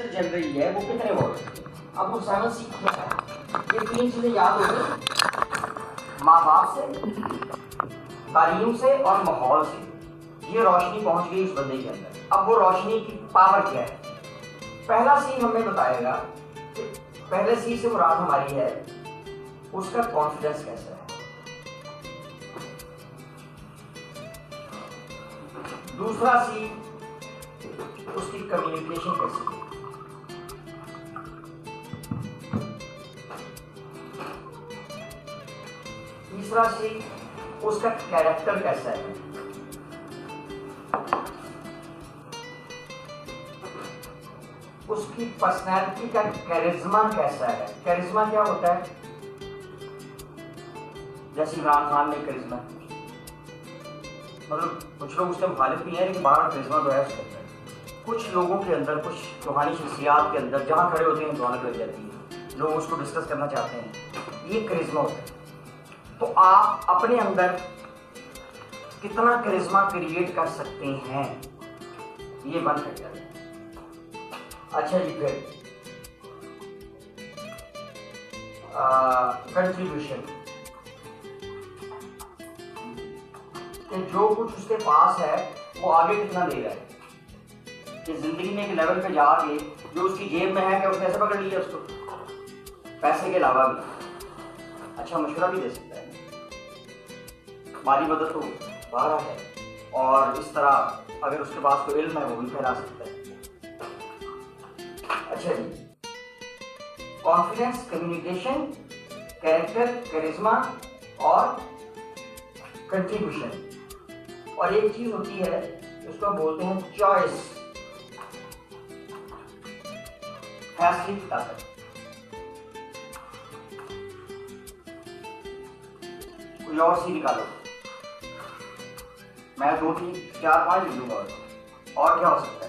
चल रही है वो कितने वोल्ट है। अब वो 7C क्या है, ये 3 चीजें याद हो गई, माँ बाप से, तालीम से और माहौल से। ये रोशनी पहुंच गई उस बंदे के अंदर। अब वो रोशनी की पावर क्या है। पहला सी हमें बताएगा कि पहले सी से मुराद हमारी है उसका कॉन्फिडेंस कैसा है। दूसरा सी उसकी कम्युनिकेशन कैसी है। तीसरा सी उसका कैरेक्टर कैसा है। उसकी पर्सनैलिटी का कैरिज्मा कैसा है। कैरिज्मा क्या होता है, जैसे इमरान खान में कैरिज्मा, मतलब कुछ लोग उसके मुखालिफ नहीं है लेकिन बाहर कैरिज्मा तो है उसके अंदर। कुछ लोगों के अंदर, कुछ रूहानी शख्सियात के अंदर जहाँ खड़े होते हैं रौनक लग जाती है, लोग उसको डिस्कस करना चाहते हैं, ये कैरिज्मा होता है। तो आप अपने अंदर कितना कैरिज्मा क्रिएट कर सकते हैं, ये बन कर जाए। अच्छा जी, फिर कंट्रीब्यूशन, कि जो कुछ उसके पास है वो आगे कितना दे रहा है, कि जिंदगी में एक लेवल पे जाके जो उसकी जेब में है कि उसने ऐसे पकड़ लिया उसको, पैसे के अलावा भी अच्छा मशवरा भी दे सकता है, माली मदद तो बाहर आ जाए, और इस तरह अगर उसके पास कोई इल्म है वो भी फैला सकता है। अच्छा जी, कॉन्फिडेंस, कम्युनिकेशन, कैरेक्टर, कैरिज्मा और कंट्रीब्यूशन। और एक चीज होती है उसको बोलते हैं चॉइस, फैसले की ताकत। कोई और सी निकालो, मैं 2 3 4 5 लिख दूंगा। और क्या हो सकता है।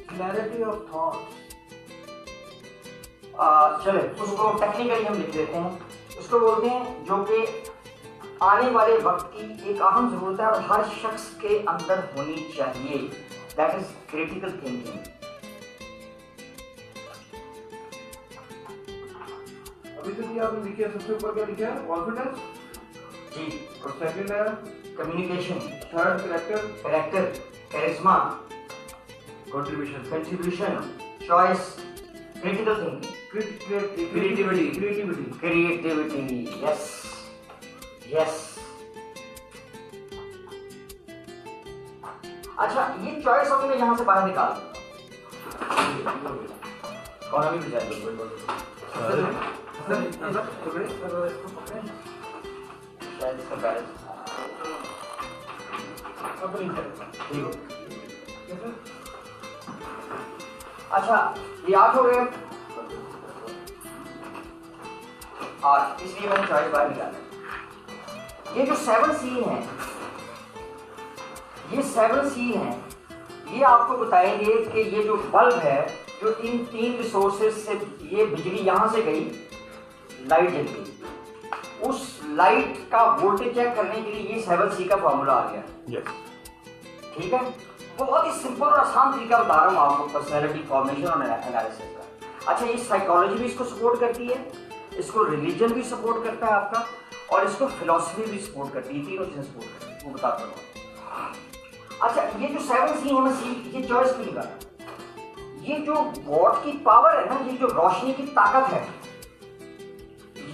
Clarity of thoughts. चले उसको टेक्निकली हम लिख देते हैं। उसको बोलते हैं जो कि आने वाले वक्त की एक अहम जरूरत है और हर शख्स के अंदर होनी चाहिए, दैट इज क्रिटिकल थिंकिंग। अभी जो दिया आपने लिखा, सबसे ऊपर क्या लिखा है? कॉन्फिडेंस जी। और सेकंड है communication, third character, charisma, contribution, choice, critical thinking, creativity. Yes. अच्छा, ये चॉइस अभी मैं यहां से बाहर निकाल दूंगा। कौन अभी भी जाएगा? शायद इसका बैलेंस ठीक हो। अच्छा, ये 8 हो गए 8, इसलिए मैंने चॉइस बाहर निकाला। ये जो 7C है, ये 7C है, ये आपको बताएंगे कि ये जो बल्ब है, जो इन 3 रिसोर्सेज से ये बिजली यहां से गई, लाइट जल गई, उस लाइट का वोल्टेज चेक करने के लिए ये 7C का फॉर्मूला आ गया। ठीक है, बहुत ही सिंपल और आसान तरीका बता रहा हूँ आपको पर्सनैलिटी फॉर्मेशन और एनालिसिस का। अच्छा, ये साइकोलॉजी भी इसको सपोर्ट करती है, इसको रिलीजन भी सपोर्ट करता है आपका, और इसको फिलॉसफी भी सपोर्ट करती है। तीनों चीजें सपोर्ट करती है, वो बताता हूँ। अच्छा, ये जो 7C है, मैं ये चॉइस क्यों निकाला। ये जो वॉट की पावर है ना, ये जो रोशनी की ताकत है,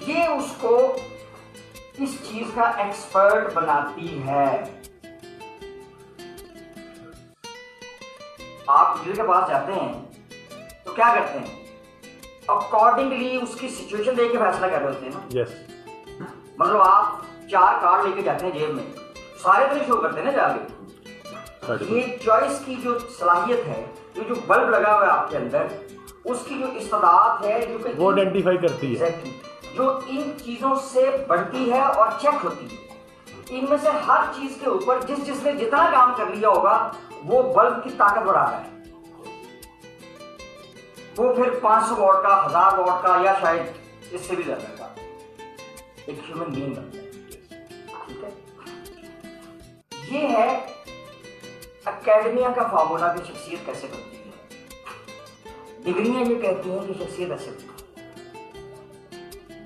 ये उसको इस चीज का एक्सपर्ट बनाती है। आप बिजली के पास जाते हैं तो क्या करते हैं, अकॉर्डिंगली उसकी सिचुएशन देख के फैसला कर रहे होते हैं ना। मतलब आप 4 कार्ड लेके जाते हैं जेब में, सारे तो नहीं शो करते ना जाके। ये चॉइस की जो सलाहियत है, ये जो बल्ब लगा हुआ है आपके अंदर, उसकी जो इस्तेदाद है, जो कि वो आइडेंटिफाई करती है, जो इन चीजों से बढ़ती है और चेक होती है। इनमें से हर चीज के ऊपर जिसने जितना काम कर लिया होगा, वो बल्ब की ताकत बढ़ा रहा है। वो फिर 500 वॉट का, 1000 वॉट का, या शायद इससे भी ज्यादा का एक ह्यूमन बीइंग बनता है। ठीक है, ये है एकेडमिया का फार्मूला की शख्सियत कैसे बनती है? डिग्रियां ये कहती हैं कि शख्सियत ऐसे बनती है।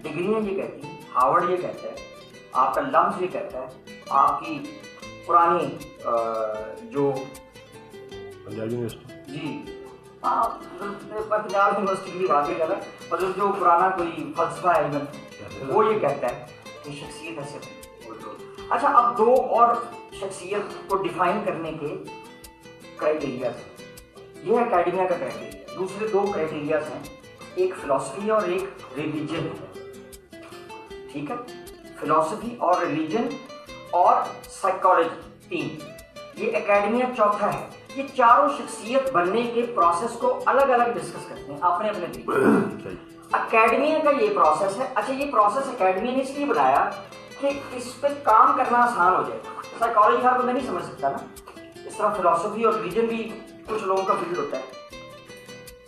डिग्रियां ये कहती हैं, हार्वर्ड ये कहता है, आपका लम्स ये कहता है, आपकी पुरानी जो पंजाब यूनिवर्सिटी जी हाँ पंजाब यूनिवर्सिटी की बात नहीं कर रहा, मतलब जो पुराना कोई फलसफा है इवन, वो ये कहता है कि शख्सियत ऐसे बनती है। अच्छा, अब दो और शख्सियत को डिफाइन करने के क्राइटेरिया हैं। यह एकेडमिया का क्राइटेरिया। दूसरे दो क्राइटेरिया हैं, एक फिलॉसफी और एक रिलीजन है। ठीक है, फिलॉसफी और रिलीजन और साइकोलॉजी तीन, ये एकेडमिया चौथा है। ये चारों शख्सियत बनने के प्रोसेस को अलग अलग डिस्कस करते हैं अपने अपने तरीके। एकेडमिया का ये प्रोसेस है। अच्छा, ये प्रोसेस एकेडमिया ने इसलिए बनाया कि इस पे काम करना आसान हो जाए। साइकोलॉजी हर बंदा नहीं समझ सकता ना, इस तरह फिलॉसफी और रिलीजन भी कुछ लोगों का फील्ड होता है।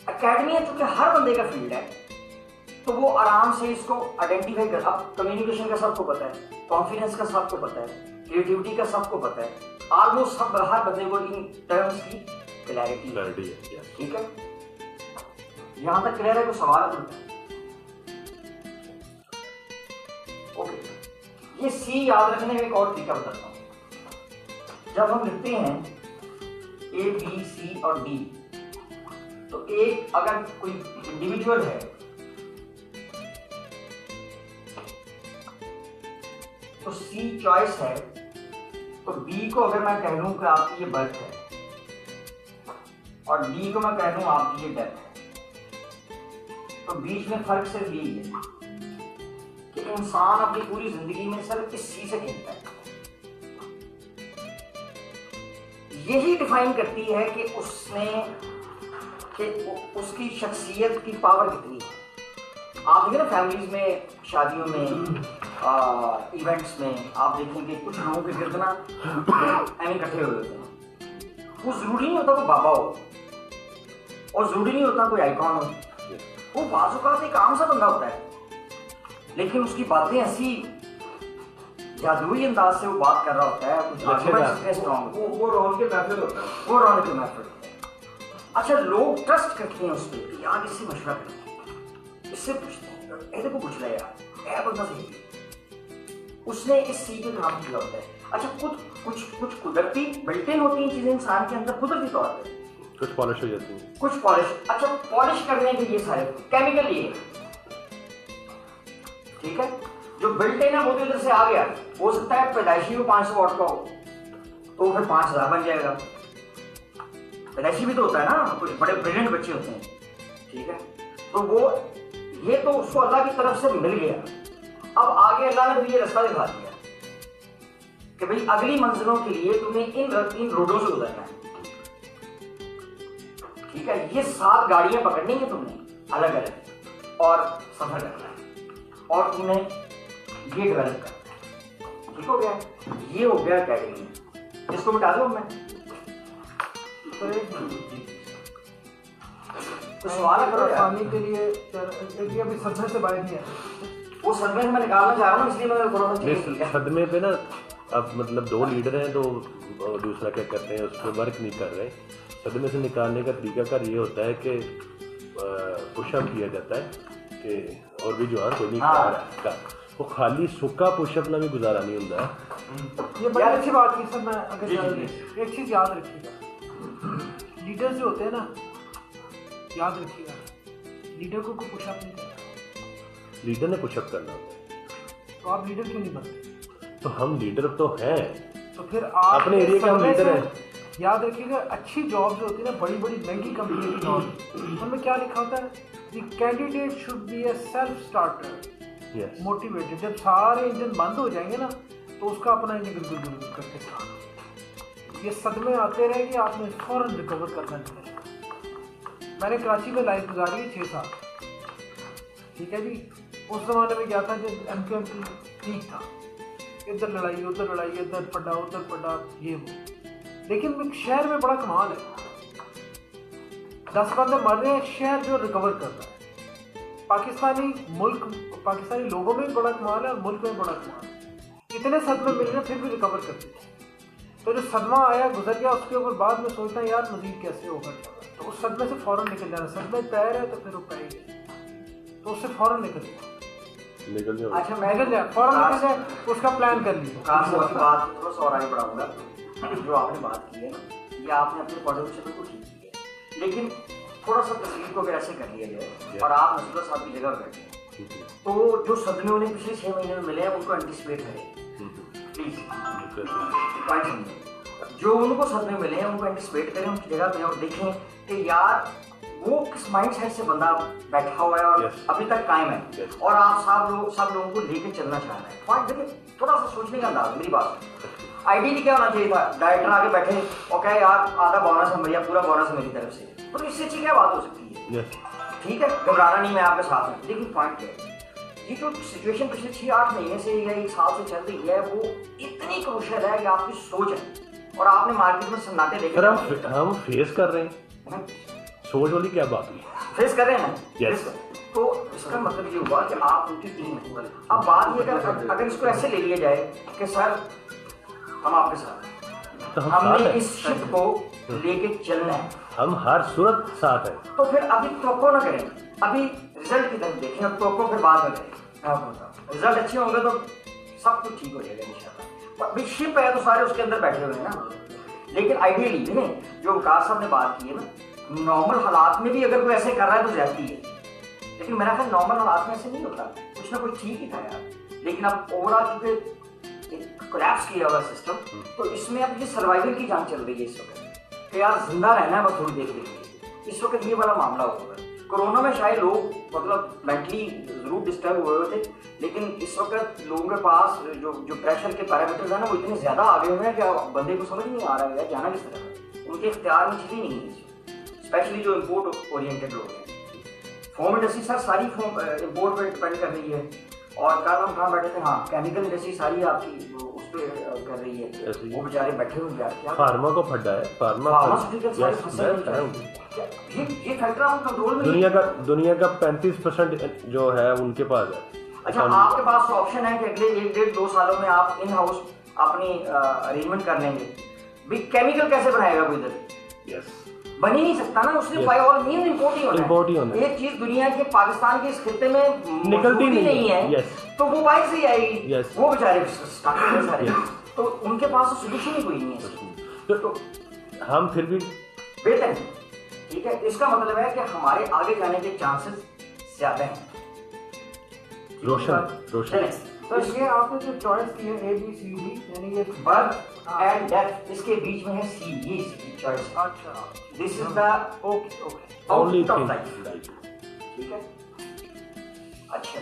एकेडमिया चूंकि हर बंदे का फील्ड है, तो वो आराम से इसको आइडेंटिफाई कर। अब कम्युनिकेशन का सबको पता है, कॉन्फिडेंस का सबको पता है, क्रिएटिविटी का सबको पता है, ऑलमोस्ट सब हर बंदे को इन टर्म्स की क्लैरिटी है। ठीक है, यहां तक क्लियर है? कोई सवाल है? ओके, ये सी याद रखने का एक और तरीका बताता हूं। जब हम लिखते हैं ए बी सी और डी, तो एक अगर कोई इंडिविजुअल है तो सी चॉइस है, तो बी को अगर मैं कह लूं कि आपकी ये बर्थ है और डी को मैं कह लूं आपकी ये डेथ है, तो बीच में फर्क सिर्फ यही है कि इंसान अपनी पूरी जिंदगी में सिर्फ इस सी से खेलता है। यही डिफाइन करती है कि उसकी शख्सियत की पावर कितनी है। आप देखिए ना, फैमिलीज में, शादियों में, इवेंट्स में आप देखेंगे कुछ लोगों के गिर्द ना ऐसे इकट्ठे हुए होते हैं। वो जरूरी नहीं होता कोई बाबा हो और जरूरी नहीं होता कोई आइकॉन हो, वो बाज़-औक़ात एक आम सा बंदा होता है, लेकिन उसकी बातें ऐसी जादुई अंदाज से वो बात कर रहा होता है, कुछ वो रौन के महफिल होता है, वो रौन के महफिल होता है। अच्छा, लोग ट्रस्ट करते हैं उस पर, यार इससे मशवरा करते हैं, इससे पूछते हैं, ऐसे को पूछ रहे यार बंदा सही है, उसने इस सी पे काम किया होता है। अच्छा, कुछ कुदरती बिल्ट-इन होती हैं चीजें इंसान के अंदर कुदरती तौर पे, कुछ पॉलिश हो जाती है, कुछ पॉलिश। अच्छा, पॉलिश करने के ये सारे केमिकल ये, ठीक है, जो बिल्ट-इन है वो तो इधर से आ गया, हो सकता है पैदाइशी वो 500 वॉट का हो तो फिर 5000 बन जाएगा। पैदाइशी भी तो होता है ना, कुछ बड़े ब्रिलियंट बच्चे होते हैं, ठीक है, तो वो ये तो उसको अल्लाह की तरफ से मिल गया। अब आगे अल्लाह ने भी ये रास्ता दिखा दिया कि भाई अगली मंजिलों के लिए तुम्हें इन रोडों से गुजरना है। ठीक है, ये 7 गाड़ियां पकड़नी है तुमने अलग अलग और सफर करना है और तुमने ये डेवलप करना है। ठीक हो गया, ये हो गया एकेडमी। इसको मिटा दो मैं तो सवाल करो आसानी के लिए अभी सदमे से बाहर नहीं है, वो सदमे से मैं निकालना चाह रहा हूँ, इसलिए मैं थोड़ा सा सदमे पे ना, अब मतलब 2 लीडर हैं तो दूसरा क्या करते हैं उस पर वर्क नहीं कर रहे। सदमे से निकालने का तरीकाकार ये होता है कि पुशअप किया जाता है कि और भी जो है कोई नहीं कर रहा, वो खाली सूखा पुशअप ना भी गुजारा नहीं होता है। ये बड़ी अच्छी बात की सर। मैं अगर एक चीज़ याद रखिएगा, लीडर जो होते हैं ना, याद रखिएगा, लीडर को कोई पुशअप नहीं करना, लीडर ने पुशअप करना होता है। तो आप लीडर क्यों नहीं बनते? तो हम लीडर तो हैं, तो फिर आप अपने एरिया के हम लीडर हैं। याद रखिएगा, अच्छी जॉब्स होती है ना, बड़ी बड़ी महंगी कंपनी की जॉब, उनमें क्या लिखा होता है, the candidate should be A self starter, motivated. जब सारे इंजन बंद हो जाएंगे ना, तो उसका अपना इंजन गुल करके चलाना। ये सदमे आते रहेंगे, आपने फौरन रिकवर करना चाहिए। मैंने कराची में लाइफ गुजारी है 6 साल, ठीक है जी। उस जमाने में क्या था, जब MQM की ठीक था, इधर लड़ाई उधर लड़ाई, इधर पड़ा उधर पड़ा, ये वो। लेकिन शहर में बड़ा कमाल है, 10 बंदे मर रहे हैं, शहर जो रिकवर कर रहा है। पाकिस्तानी लोगों में भी बड़ा कमाल है और मुल्क में बड़ा कमाल है। इतने सदमे मिल रहे हैं फिर भी रिकवर करते थे। तो जो सदमा आया गुजर गया, उसके ऊपर बाद में सोचता है यार मजीद कैसे होगा, तो उस सदमे से फ़ौरन निकल जाना। सदमे पैर है तो फिर वो पैर है, तो उससे फ़ौरन निकल जाओ। अच्छा मैं निकल जाए, फ़ौरन निकल जाए, उसका प्लान कर लीजिए। काश आपकी बात थोड़ा सा और आगे बढ़ाऊंगा। जो आपने बात की है ना, ये आपने अपने पॉइंट से बिल्कुल ठीक की है, लेकिन थोड़ा सा तस्वीर को अगर ऐसे कर लिया जाए और आप नसरुल्लाह साहब की जगह बैठे, तो जो सदमे उन्हें पिछले 6 महीने में मिले हैं उनको एंटिसिपेट करें प्लीज, पॉइंट समझें। जो उनको सदमे मिले हैं उनको एंटिसिपेट करें उनकी जगह पे और देखें कि यार वो किस माइंड सेट से बंदा बैठा हुआ है और अभी तक कायम है, और आप सब लोगों को लेके चलना चाह रहे हैं। पॉइंट देखिए, थोड़ा सा सोचने का अंदाज। मेरी बात आइडियली क्या होना चाहिए था, डायरेक्टर आगे बैठे और कहे यार आधा बोनस है या पूरा बोनस है मेरी तरफ से, तो इससे अच्छी क्या बात हो सकती है। ठीक है, घबराना नहीं, मैं आपके साथ हूँ। लेकिन पॉइंट क्या है, ये जो सिचुएशन पिछले 6-8 महीने से या 1 साल से चल रही है वो इतनी क्रूशियल है कि आपकी सोच है, और आपने मार्केट में सन्नाटे देखे हम फेस कर रहे हैं। सोच वाली क्या बात है, फेस कर रहे हैं ना। तो इसका मतलब ये हुआ कि आप उनकी टीम है। अब बात ये अगर इसको ऐसे ले लिया जाए कि सर हम आपके साथ, तो हमने इस शिप को लेके चलना है, हम हर सूरत साथ है, तो फिर अभी तवक्को ना करें, अभी रिजल्ट की तरफ देखें, अब तवक्को फिर बाद में करें। रिजल्ट अच्छे होंगे तो सब कुछ ठीक हो जाएगा इंशाल्लाह। अभी शिप है तो सारे उसके अंदर बैठे हुए हैं ना। लेकिन आइडियली जो वकार साहब ने बात की है ना, नॉर्मल हालात में भी अगर कोई ऐसे कर रहा है तो ज्यादती है, लेकिन मेरा ख्याल नॉर्मल हालात में ऐसे नहीं होता, कुछ ना कुछ ठीक ही था यार। लेकिन अब ओवरऑल चूंकि कोलैप्स किया हुआ सिस्टम, तो इसमें अब ये सर्वाइवल की जान चल रही है इस वक्त कि यार जिंदा रहना है बस थोड़ी देर के लिए। इस वक्त ये वाला मामला हुआ है। कोरोना में शायद लोग मतलब मेंटली जरूर डिस्टर्ब हुए थे, लेकिन इस वक्त लोगों के पास जो प्रेशर के पैरामीटर्स है ना वो इतने ज्यादा आ गए हुए हैं कि बंदे को समझ नहीं आ रहा है जाना किस तरह, उनके इख्तियार में चीजें नहीं है। स्पेशली जो इम्पोर्ट ओरिएंटेड लोग हैं, फोम इंडस्ट्री सर सारी इम्पोर्ट पर डिपेंड कर रही है। और कल हम कहाँ बैठे थे, हाँ केमिकल इंडस्ट्री सारी आपकी उस पर कर रही है, वो बेचारे बैठे हुए हैं। क्या फार्मा को फटा है, ये फैक्टर आप कंट्रोल में, दुनिया का 35% जो है उनके पास है। अच्छा, आपके पास ऑप्शन है कि अगले 1-1.5-2 सालों में आप इन हाउस अपनी अरेंजमेंट कर लेंगे। भी केमिकल कैसे बनाएगा कोई इधर? बन ही नहीं सकता ना, उसने बाय ऑल मींस इंपोर्ट ही होना है। एक चीज दुनिया के पाकिस्तान के इस खित्ते में निकलती नहीं है, तो वो बाहर से ही आएगी। वो बेचारे सारे, तो उनके पास सोल्यूशन ही कोई नहीं है। तो हम फिर भी बेहतर है, ठीक है। इसका मतलब है कि हमारे आगे जाने के चांसेस ज्यादा हैं। रोशन तो ये आपने जो चॉइस की है ABCD, यानी ये बर्थ एंड डेथ, इसके बीच में है C, ये चॉइस। अच्छा, this is the okay only thing, ठीक है। अच्छा,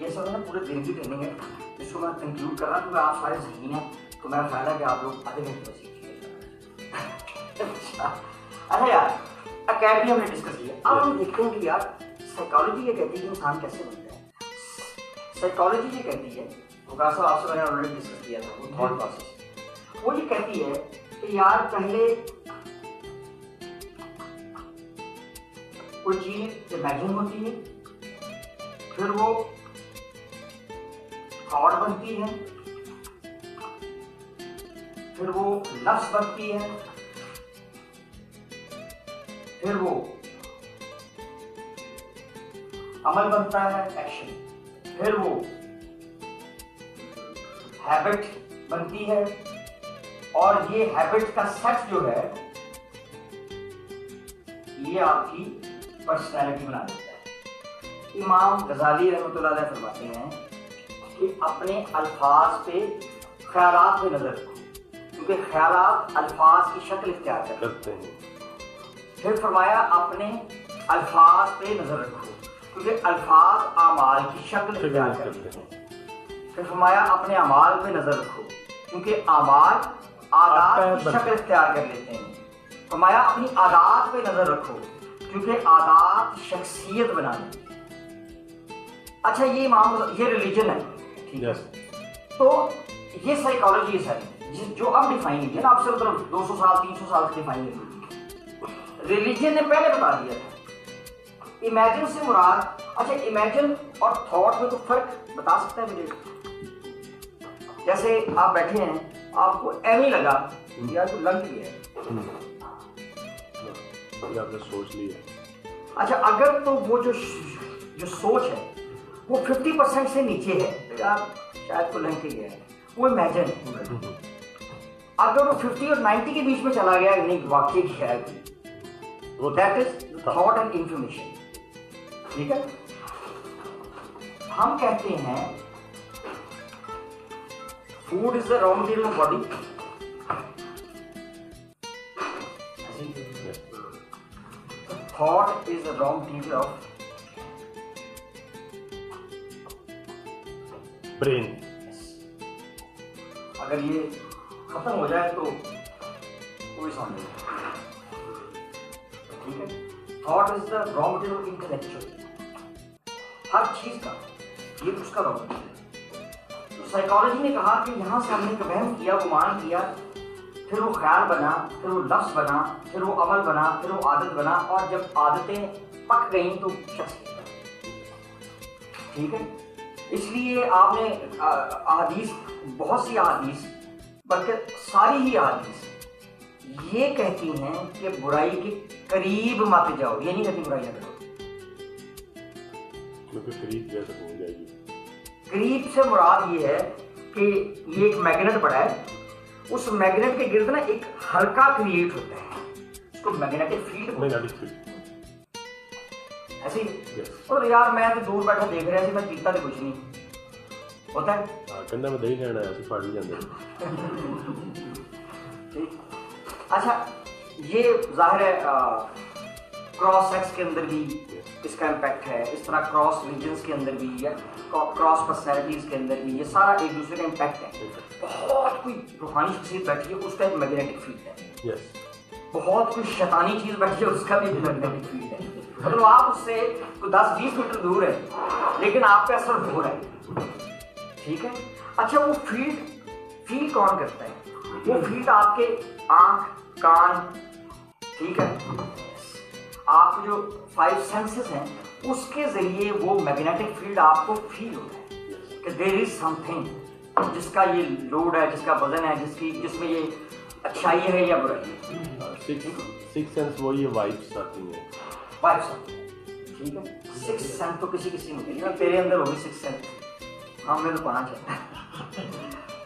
ये सब ना पूरे दिन की ट्रेनिंग है, इसको मैं कंक्लूड कर रहा हूँ। आप सारे ज़हीन हैं तो मेरा ख्याल है कि आप लोग आधे घंटे में सीखिए। अच्छा यार, अकेडमी हमने डिस्कस किया, अब हम देखते हैं कि यार साइकोलॉजी ये कहती है कि इंसान कैसे बनता है। साइकोलॉजी ये कहती है, वकार साहब आपसे मैंने ऑलरेडी डिस्कस किया था, वो थॉट प्रोसेस, वो ये कहती है कि यार पहले कोई चीज इमेजिन होती है, फिर वो थॉट बनती है, फिर वो लफ्ज बनती है, फिर वो अमल बनता है, एक्शन, फिर वो हैबिट बनती है, और ये हैबिट का सेट जो है ये आपकी पर्सनैलिटी बना देता है। इमाम गजाली रहमतुल्लाह अलैह फरमाते हैं कि अपने अल्फाज पे ख्यालात पे नजर रखो, क्योंकि ख्यालात अल्फाज की शक्ल इख्तियार करते हैं। फिर फरमाया अपने अल्फाज पे नजर रखो, क्योंकि अल्फाज आमाल की शक्ल इख्तियार करते हैं। फिर फरमाया अपने अमाल पे नजर रखो, क्योंकि अमाल आदात की शक्ल इख्तियार कर लेते हैं। फरमाया अपनी आदात पे नजर रखो, क्योंकि आदात शख्सियत बनाने। अच्छा, ये ये रिलीजन है, ठीक है। तो ये साइकोलॉजी है सारी जो अब डिफाइन हुई है ना, आपसे मतलब 200 साल 300 साल से डिफाइन हुई। रिलीजन ने पहले बता दिया था। इमेजिन से मुराद, अच्छा इमेजिन और थॉट में तो फर्क बता सकता है मुझे? जैसे आप बैठे हैं, आपको एम ही लगा यार तो लग गया है, आपने सोच लिया। अच्छा, अगर तो वो जो सोच है वो 50% से नीचे है तो यार शायद तो लग के गया है, वो इमेजिन है। अगर वो 50 और 90 के बीच में चला गया, नहीं वाकई की है, that is thought and information. ठीक है, हम कहते हैं food is the raw material of body, thought is the raw material of brain. अगर ये खत्म हो जाए तो कोई समझ नहीं। ठीक है, thought is the raw material of intellectual, हर चीज का ये उसका रॉ मटेरियल है। तो साइकोलॉजी ने कहा कि यहां से हमने वहम किया, गुमान किया, फिर वो ख्याल बना, फिर वो लफ्ज बना, फिर वो अमल बना, फिर वो आदत बना, और जब आदतें पक गई तो शख्स। ठीक है, इसलिए आपने अहादीस, बहुत सी अहादीस, बल्कि सारी ही अहादीस ये कहती हैं कि बुराई के करीब मत जाओ, ये नहीं कहती बुराई ना करो, क्योंकि करीब जैसे हो जाएगी। करीब से मुराद ये है कि ये एक मैग्नेट पड़ा है, उस मैग्नेट के गिर्द ना एक हल्का क्रिएट होता है, उसको मैग्नेटिक फील्ड ऐसे ही। और यार मैं तो दूर बैठा देख रहा थी, मैं पीता तो कुछ नहीं होता है। कहना मैं दही लेना है, फाड़ नहीं जाते। अच्छा, ये जाहिर है क्रॉस सेक्स के अंदर भी इसका इम्पैक्ट है, इस तरह क्रॉस रीजन्स के अंदर भी, या क्रॉस पर्सनैलिटीज के अंदर भी, ये सारा एक दूसरे का इम्पैक्ट है। बहुत कोई रूहानी शख्सियत बैठी है, उसका एक मैग्नेटिक फील्ड है। बहुत कोई शैतानी चीज बैठी है, उसका भी मैग्नेटिक फील्ड है। मतलब आप उससे 10-20 मीटर दूर है लेकिन आप पे असर हो रहा है। ठीक है, अच्छा, वो फील कौन करता है? वो फील्ड आपके आंख, कान, ठीक है, आप जो 5 सेंसेस हैं उसके जरिए वो मैग्नेटिक फील्ड आपको फील होता है कि देयर इज समथिंग जिसका ये लोड है, जिसका वजन है, जिसमें ये अच्छाई है या बुराई है। सिक्स सेंस वो ये वाइब्स आती हैं, वाइब्स आती हैं। ठीक है, 6 सेंस तो किसी किसी में नहीं, तेरे अंदर होगी 6 सेंस, हम में तो 5 है।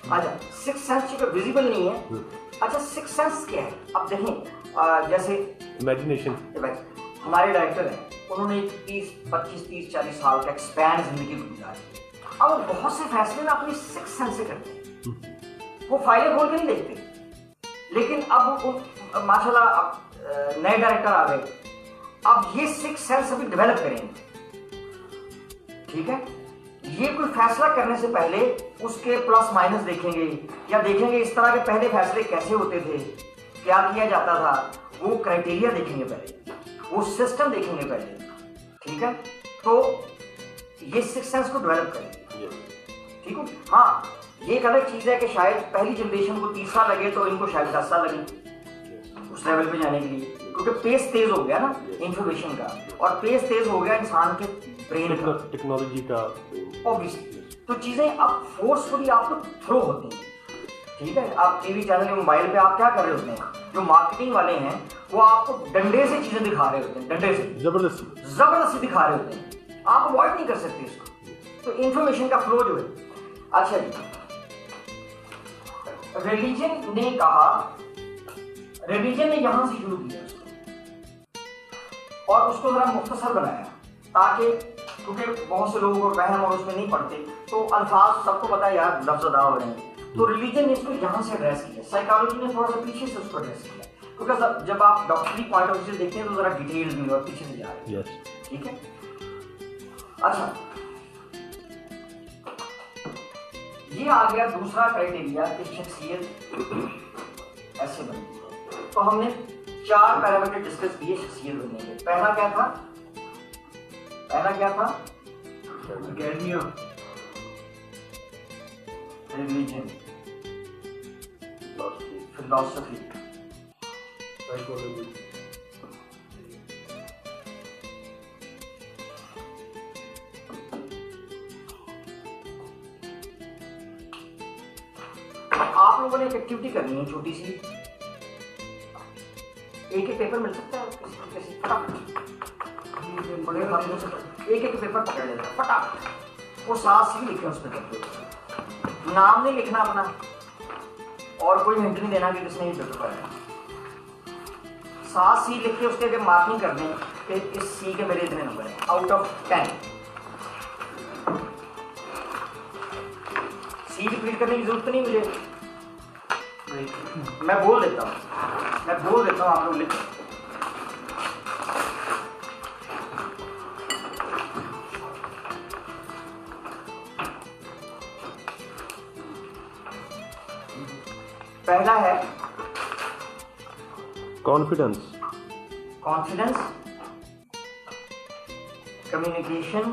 अच्छा, 6 सेंस जो विजिबल नहीं है। अच्छा, 6 सेंस क्या है? अब देखें, जैसे इमेजिनेशन, हमारे डायरेक्टर हैं, उन्होंने 30-40 साल का एक्सपैन जिंदगी गुजारी। अब बहुत से फैसले ना अपनी 6 सेंस से करते हैं, वो फाइलें खोल के नहीं देखते। लेकिन अब माशाल्लाह नए डायरेक्टर आ गए, अब ये 6 सेंस अभी डेवलप करेंगे। ठीक है, ये कोई फैसला करने से पहले उसके प्लस माइनस देखेंगे, या देखेंगे इस तरह के पहले फैसले कैसे होते थे, क्या किया जाता था, वो क्राइटेरिया देखेंगे पहले, वो सिस्टम देखेंगे पहले। ठीक है, तो ये 6 सेंस को डेवलप करेंगे। ठीक है, हाँ, ये एक अलग चीज है कि शायद पहली जनरेशन को 30 साल लगे तो इनको शायद 10 साल लगे उस लेवल पे जाने के लिए, क्योंकि पेस तेज हो गया ना इंफॉर्मेशन का, और पेस तेज हो गया इंसान के ब्रेन का, टेक्नोलॉजी का, ऑब्वियसली। तो चीजें अब फोर्सफुली आपको थ्रो होती हैं। ठीक है, आप टीवी चैनल या मोबाइल पे आप क्या कर रहे होते हैं, जो मार्केटिंग वाले हैं वो आपको डंडे से चीजें दिखा रहे होते हैं, डंडे से जबरदस्ती दिखा रहे होते हैं, आप अवॉइड नहीं कर सकते इसको। तो इंफॉर्मेशन का फ्लो जो है। अच्छा जी, रिलीजन ने कहा, रिलीजन ने यहां से शुरू किया उसको, और उसको जरा मुख्तसर बनाया, ताकि क्योंकि बहुत से लोगों को वहम और उसमें नहीं पढ़ते, तो अल्फाज सबको पता है यार, लफ्ज अदा हो रहे हैं, तो रिलीजन ने इसको यहां से एड्रेस किया, साइकोलॉजी ने थोड़ा सा पीछे से उसको एड्रेस किया, क्योंकि जब आप डॉक्टरी पॉइंट ऑफ व्यू से देखते हैं तो जरा डिटेल्स में और पीछे से जा रहे हैं। ठीक है, अच्छा, ये आ गया दूसरा क्राइटेरिया कि शख्सियत ऐसे बनती है। तो हमने 4 पैरामीटर डिस्कस किए शख्सियत बनने के। पहला क्या था? रिलीजन, फिलॉसफी, साइकोलॉजी, आप लोगों ने एक एक्टिविटी करनी है छोटी सी, एक एक पेपर मिल सकता है किसी फटाफट, एक एक पेपर पकड़ लेना फटाफट, वो 7 सी लिखे उसमें करते, नाम नहीं लिखना अपना और कोई हिंट नहीं देना कि किसने ये पेपर पढ़ा। 7 सी लिख के उसके आगे मार्किंग करनी कि इस सी के मेरे इतने नंबर हैं आउट ऑफ 10। सी रिपीट करने की जरूरत नहीं मुझे, मैं बोल देता हूँ आप लोग लिख। पहला है confidence, communication,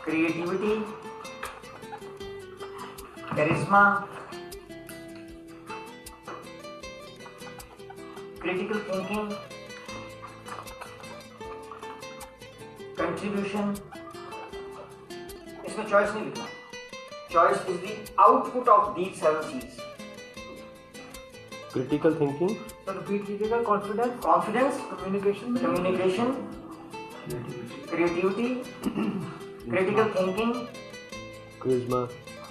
creativity, charisma, critical thinking, contribution. इसमें चॉइस नहीं लिखना, choice is the output of these 7 C's। Critical thinking, तो रिपीट कीजिएगा। Confidence, communication, creativity, critical thinking,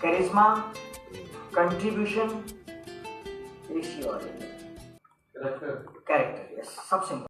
charisma, contribution, character. Yes, सब सिंपल।